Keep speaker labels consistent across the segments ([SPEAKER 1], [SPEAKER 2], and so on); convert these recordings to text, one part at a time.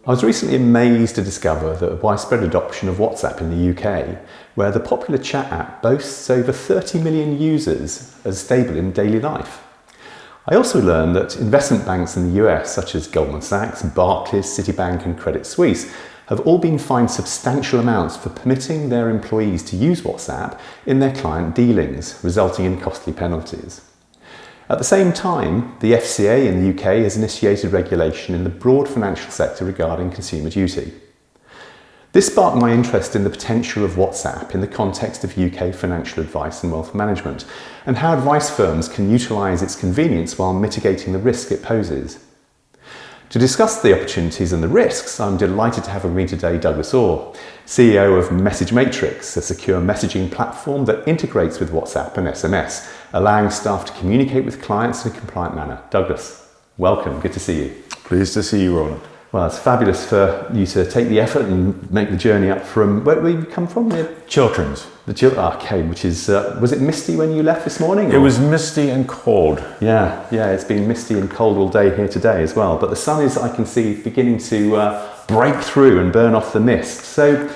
[SPEAKER 1] I was recently amazed to discover the widespread adoption of WhatsApp in the UK, where the popular chat app boasts over 30 million users as stable in daily life. I also learned that investment banks in the US, such as Goldman Sachs, Barclays, Citibank and Credit Suisse, have all been fined substantial amounts for permitting their employees to use WhatsApp in their client dealings, resulting in costly penalties. At the same time, the FCA in the UK has initiated regulation in the broad financial sector regarding consumer duty. This sparked my interest in the potential of WhatsApp in the context of UK financial advice and wealth management, and how advice firms can utilise its convenience while mitigating the risk it poses. To discuss the opportunities and the risks, I'm delighted to have with me today Douglas Orr, CEO of Message Matrix, a secure messaging platform that integrates with WhatsApp and SMS, allowing staff to communicate with clients in a compliant manner. Douglas, welcome, good to see you.
[SPEAKER 2] Pleased to see you, Roland.
[SPEAKER 1] Well, it's fabulous for you to take the effort and make the journey up from, where you come from?
[SPEAKER 2] Chilterns.
[SPEAKER 1] Okay, which is, was it misty when you left this morning?
[SPEAKER 2] It was misty and cold.
[SPEAKER 1] Yeah, it's been misty and cold all day here today as well. But the sun is, I can see, beginning to break through and burn off the mist. So,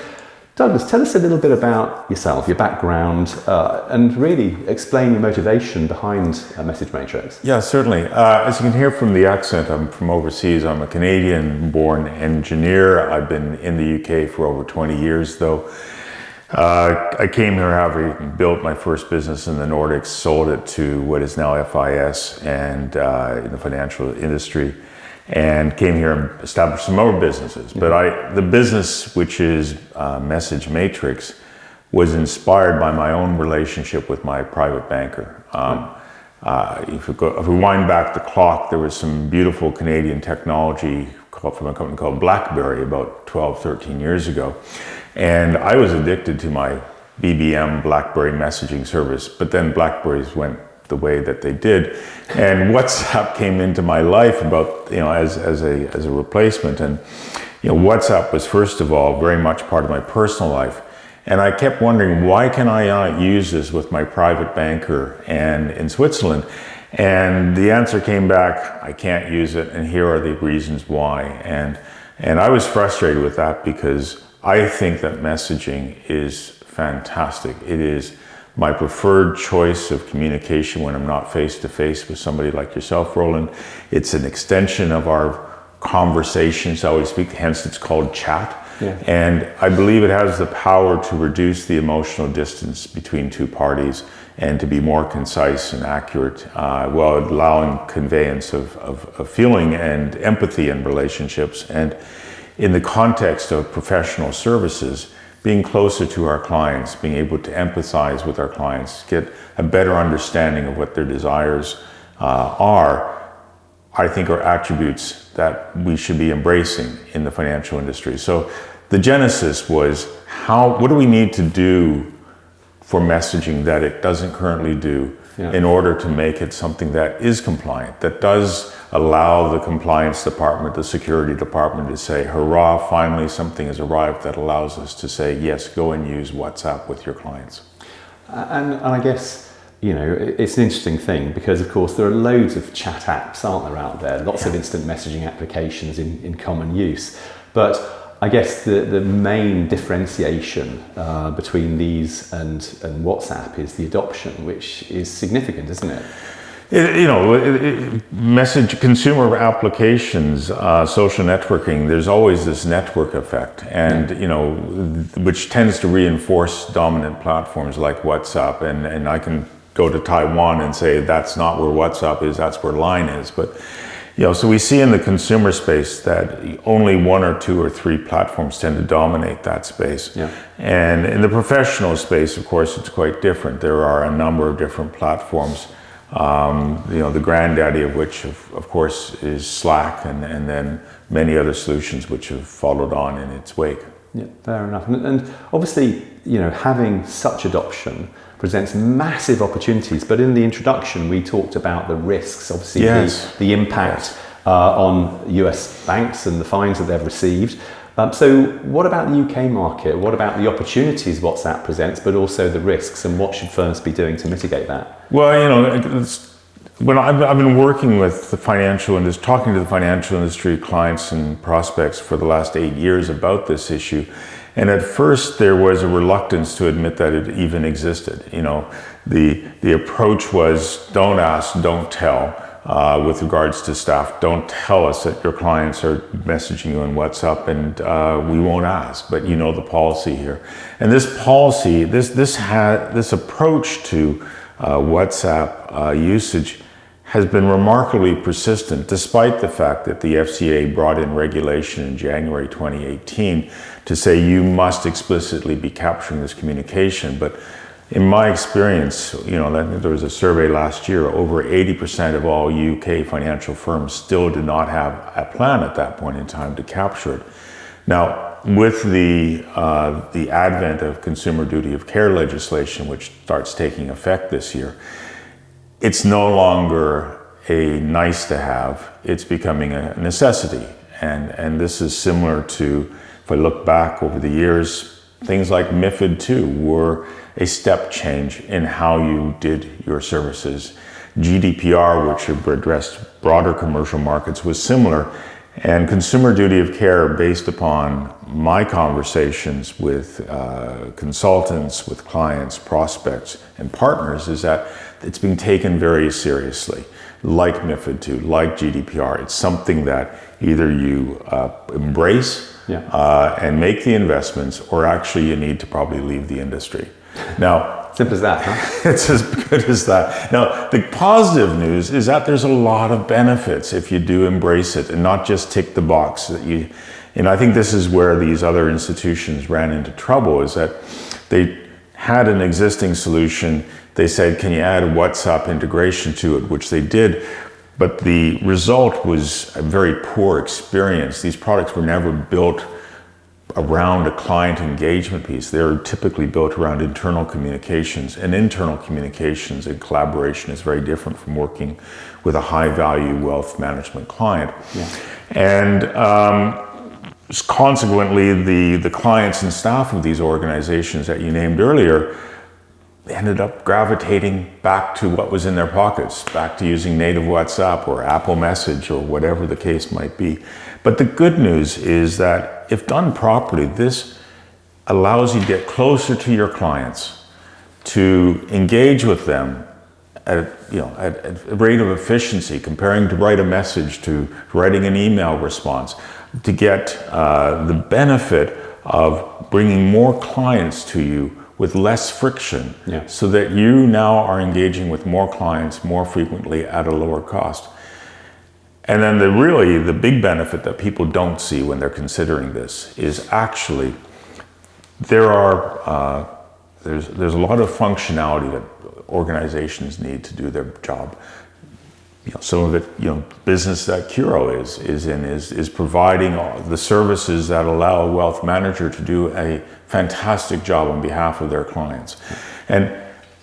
[SPEAKER 1] Douglas, tell us a little bit about yourself, your background, and really explain your motivation behind Message Matrix.
[SPEAKER 2] Yeah, certainly. As you can hear from the accent, I'm from overseas. I'm a Canadian-born engineer. I've been in the UK for over 20 years, though. I came here having built my first business in the Nordics, sold it to what is now FIS and in the financial industry, and came here and established some more businesses. But the business, which is Message Matrix, was inspired by my own relationship with my private banker. If we wind back the clock, there was some beautiful Canadian technology from a company called BlackBerry about 12, 13 years ago. And I was addicted to my BBM, BlackBerry messaging service, but then BlackBerries went the way that they did. And WhatsApp came into my life about, as a replacement. And, WhatsApp was first of all very much part of my personal life. And I kept wondering, why can I not use this with my private banker and in Switzerland? And the answer came back, I can't use it, and here are the reasons why. And I was frustrated with that because I think that messaging is fantastic. It is my preferred choice of communication when I'm not face-to-face with somebody like yourself, Roland. It's an extension of our conversations, how we speak, hence it's called chat.
[SPEAKER 1] Yeah.
[SPEAKER 2] And I believe it has the power to reduce the emotional distance between two parties and to be more concise and accurate, while allowing conveyance of feeling and empathy in relationships. And in the context of professional services, being closer to our clients, being able to empathize with our clients, get a better understanding of what their desires are, I think are attributes that we should be embracing in the financial industry. So the genesis was, what do we need to do for messaging that it doesn't currently do in order to make it something that is compliant, that does allow the compliance department, the security department to say, hurrah, finally something has arrived that allows us to say, yes, go and use WhatsApp with your clients.
[SPEAKER 1] And I guess, it's an interesting thing because, of course, there are loads of chat apps, aren't there, out there? Lots of instant messaging applications in common use. But I guess the main differentiation between these and WhatsApp is the adoption, which is significant, isn't it?
[SPEAKER 2] Message consumer applications, social networking, there's always this network effect, and which tends to reinforce dominant platforms like WhatsApp. And I can go to Taiwan and say that's not where WhatsApp is, that's where Line is. But so we see in the consumer space that only one or two or three platforms tend to dominate that space.
[SPEAKER 1] Yeah.
[SPEAKER 2] And in the professional space, of course, it's quite different. There are a number of different platforms. The granddaddy of which, of course, is Slack, and then many other solutions which have followed on in its wake.
[SPEAKER 1] Yeah, fair enough. And obviously, having such adoption presents massive opportunities. But in the introduction, we talked about the risks, obviously, the impact on US banks and the fines that they've received. So what about the UK market? What about the opportunities WhatsApp presents, but also the risks, and what should firms be doing to mitigate that?
[SPEAKER 2] Well, when I've been working with the financial industry, talking to the financial industry clients and prospects for the last 8 years about this issue. And at first there was a reluctance to admit that it even existed. You know, the approach was don't ask, don't tell. With regards to staff, don't tell us that your clients are messaging you on WhatsApp, and we won't ask, but you know the policy here. And this policy, this approach to WhatsApp usage has been remarkably persistent, despite the fact that the FCA brought in regulation in January 2018 to say you must explicitly be capturing this communication. But in my experience, you know, there was a survey last year, over 80% of all UK financial firms still did not have a plan at that point in time to capture it. Now, with the advent of consumer duty of care legislation, which starts taking effect this year, it's no longer a nice to have, it's becoming a necessity. And this is similar to, if I look back over the years, things like MiFID II were a step change in how you did your services. GDPR, which addressed broader commercial markets, was similar. And consumer duty of care, based upon my conversations with consultants, with clients, prospects, and partners, is that it's being taken very seriously. Like MiFID II, like GDPR, it's something that either you embrace and make the investments, or actually you need to probably leave the industry. Now,
[SPEAKER 1] simple as that, huh?
[SPEAKER 2] It's as good as that. Now, the positive news is that there's a lot of benefits if you do embrace it and not just tick the box that you. And I think this is where these other institutions ran into trouble, is that they had an existing solution. They said, can you add a WhatsApp integration to it, which they did. But the result was a very poor experience. These products were never built around a client engagement piece. They're typically built around internal communications, and internal communications and collaboration is very different from working with a high value wealth management client. And consequently, the clients and staff of these organizations that you named earlier ended up gravitating back to what was in their pockets, back to using native WhatsApp or Apple Message or whatever the case might be. But the good news is that if done properly, this allows you to get closer to your clients, to engage with them at a rate of efficiency, comparing to write a message to writing an email response, to get the benefit of bringing more clients to you with less friction, so that you now are engaging with more clients more frequently at a lower cost. And then the big benefit that people don't see when they're considering this is actually there's a lot of functionality that organizations need to do their job. You know, some of it, you know, business that Curo is providing the services that allow a wealth manager to do a fantastic job on behalf of their clients. And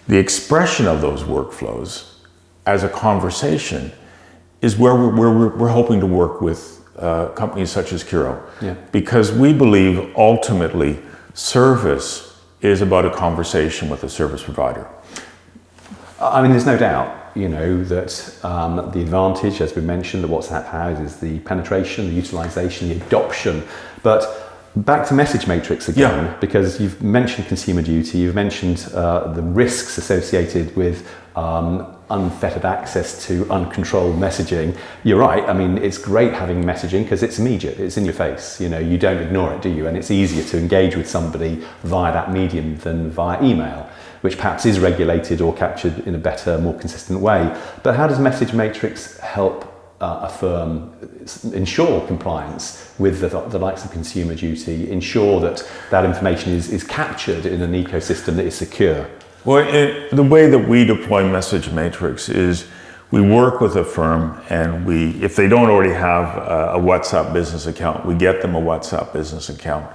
[SPEAKER 2] the expression of those workflows as a conversation is where we're hoping to work with companies such as Curo. Because we believe ultimately service is about a conversation with a service provider.
[SPEAKER 1] I mean, there's no doubt, you know, that the advantage, as we mentioned, that WhatsApp has is the penetration, the utilization, the adoption. But back to Message Matrix again, because you've mentioned consumer duty, you've mentioned the risks associated with unfettered access to uncontrolled messaging. You're right. I mean, it's great having messaging because it's immediate. It's in your face. You know, you don't ignore it, do you? And it's easier to engage with somebody via that medium than via email, which perhaps is regulated or captured in a better, more consistent way. But how does Message Matrix help a firm ensure compliance with the likes of consumer duty, ensure that that information is captured in an ecosystem that is secure?
[SPEAKER 2] Well, the way that we deploy Message Matrix is we work with a firm, and if they don't already have a WhatsApp business account, we get them a WhatsApp business account.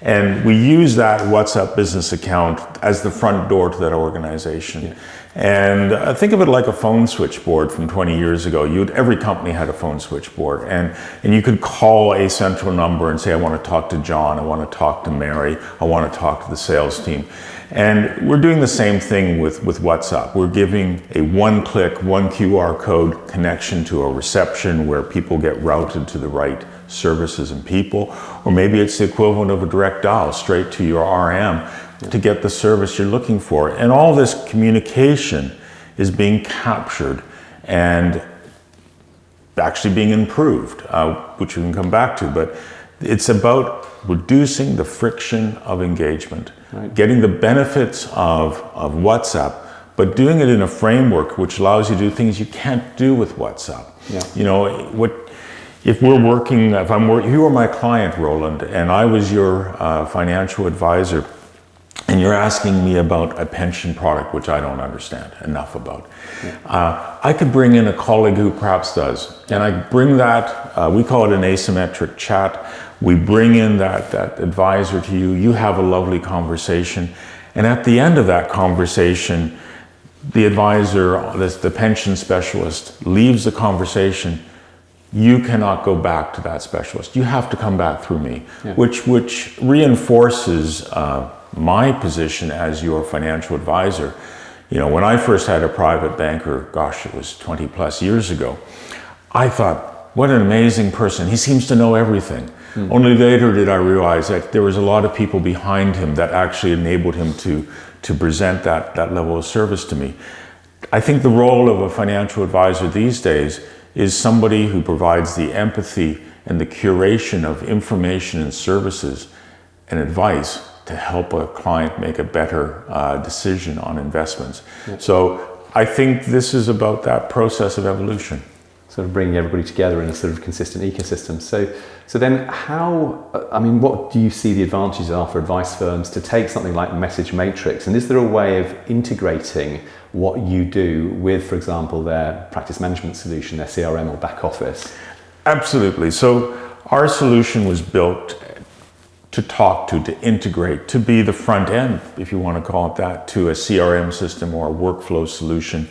[SPEAKER 2] And we use that WhatsApp business account as the front door to that organization. And think of it like a phone switchboard from 20 years ago. Every company had a phone switchboard, and you could call a central number and say, I want to talk to John, I want to talk to Mary, I want to talk to the sales team. And we're doing the same thing with WhatsApp. We're giving a one-click, one QR code connection to a reception where people get routed to the right services and people, or maybe it's the equivalent of a direct dial straight to your RM to get the service you're looking for. And all this communication is being captured and actually being improved, which we can come back to, but it's about reducing the friction of engagement, getting the benefits of WhatsApp, but doing it in a framework which allows you to do things you can't do with WhatsApp. You know, if you were my client, Roland, and I was your financial advisor, and you're asking me about a pension product which I don't understand enough about, I could bring in a colleague who perhaps does, and I bring that, we call it an asymmetric chat. We bring in that advisor to you, you have a lovely conversation, and at the end of that conversation, the advisor, the pension specialist, leaves the conversation. You cannot go back to that specialist. You have to come back through me, which reinforces my position as your financial advisor. You know, when I first had a private banker, gosh, it was 20 plus years ago, I thought, what an amazing person. He seems to know everything. Only later did I realize that there was a lot of people behind him that actually enabled him to present that level of service to me. I think the role of a financial advisor these days is somebody who provides the empathy and the curation of information and services and advice to help a client make a better decision on investments. So I think this is about that process of evolution.
[SPEAKER 1] Sort of bringing everybody together in a sort of consistent ecosystem. So then what do you see the advantages are for advice firms to take something like Message Matrix? And is there a way of integrating what you do with, for example, their practice management solution, their CRM or back office?
[SPEAKER 2] Absolutely. So our solution was built to talk to integrate, to be the front end, if you want to call it that, to a CRM system or a workflow solution,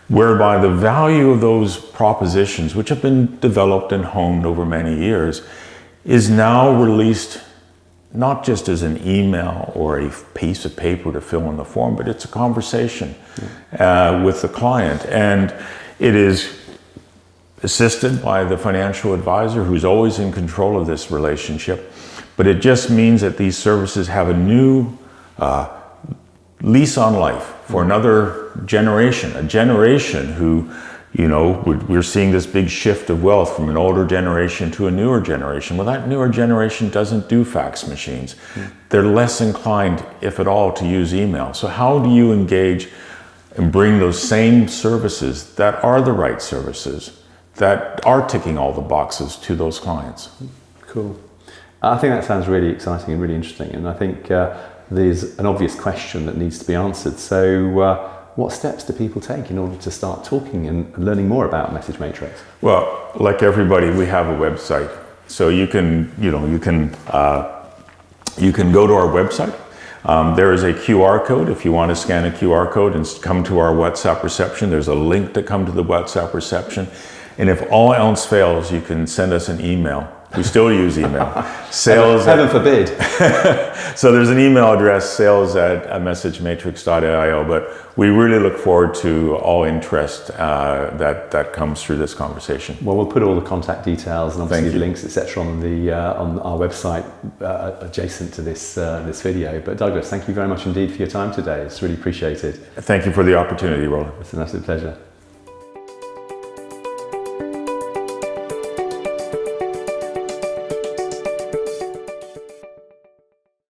[SPEAKER 2] whereby the value of those propositions, which have been developed and honed over many years, is now released not just as an email or a piece of paper to fill in the form, but it's a conversation with the client. And it is assisted by the financial advisor who's always in control of this relationship. But it just means that these services have a new lease on life for another generation, a generation who, you know, we're seeing this big shift of wealth from an older generation to a newer generation. Well, that newer generation doesn't do fax machines. They're less inclined, if at all, to use email. So how do you engage and bring those same services that are the right services, that are ticking all the boxes to those clients?
[SPEAKER 1] Cool. I think that sounds really exciting and really interesting. And I think there's an obvious question that needs to be answered. So what steps do people take in order to start talking and learning more about Message Matrix?
[SPEAKER 2] Well, like everybody, we have a website. So you can go to our website. There is a QR code. If you want to scan a QR code and come to our WhatsApp reception, there's a link to come to the WhatsApp reception. And if all else fails, you can send us an email. We still use email.
[SPEAKER 1] Heaven forbid.
[SPEAKER 2] So there's an email address, sales@messagematrix.io, but we really look forward to all interest that comes through this conversation.
[SPEAKER 1] Well, we'll put all the contact details and obviously links, etc., on our website adjacent to this video. But Douglas, thank you very much indeed for your time today. It's really appreciated.
[SPEAKER 2] Thank you for the opportunity, Roland.
[SPEAKER 1] It's an absolute pleasure.